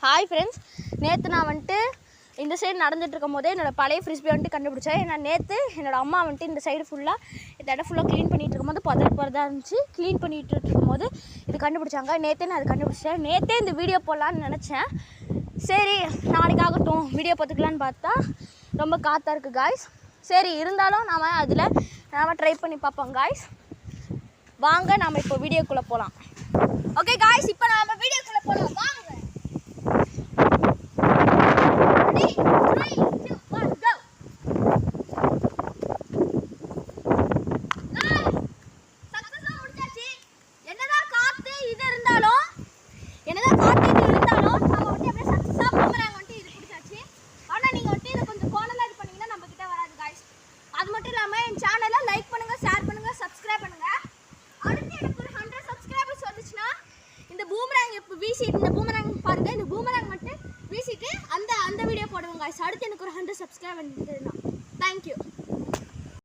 Hi friends, நேற்று நான் வந்துட்டு இந்த சைடு நடந்துட்டு இருக்கும் போதே என்னோட பழைய ஃப்ரிஸ்பி வந்துட்டு கண்டுபிடிச்சேன். ஏன்னா நேற்று என்னோட அம்மா வந்துட்டு இந்த சைடு ஃபுல்லாக இந்த இடம் ஃபுல்லாக க்ளீன் பண்ணிகிட்டு இருக்கும்போது புதறதாக இருந்துச்சு. க்ளீன் பண்ணிகிட்டு இருக்கும்போது இது கண்டுபிடிச்சாங்க. நேற்றே நான் அது கண்டுபிடிச்சேன். நேற்றே இந்த வீடியோ போடலான்னு நினச்சேன். சரி நாளைக்கு ஆகட்டும் வீடியோ பார்த்துக்கலான்னு பார்த்தா ரொம்ப காற்றா இருக்குது காய்ஸ். சரி இருந்தாலும் நாம் ட்ரை பண்ணி பார்ப்போம் காய்ஸ். வாங்க நாம் இப்போ வீடியோக்குள்ளே போகலாம். ஓகே காய்ஸ், இப்போ நாம் வீடியோக்குள்ளே போகலாம். வாங்க. இந்த பூமராங் பாருங்க, இந்த பூமராங் மட்டும் வீசிட்டு அந்த வீடியோ போடுவோம் गाइस. அடுத்து எனக்கு ஒரு 100 சப்ஸ்கிரைபர் வந்துருந்தா. Thank you.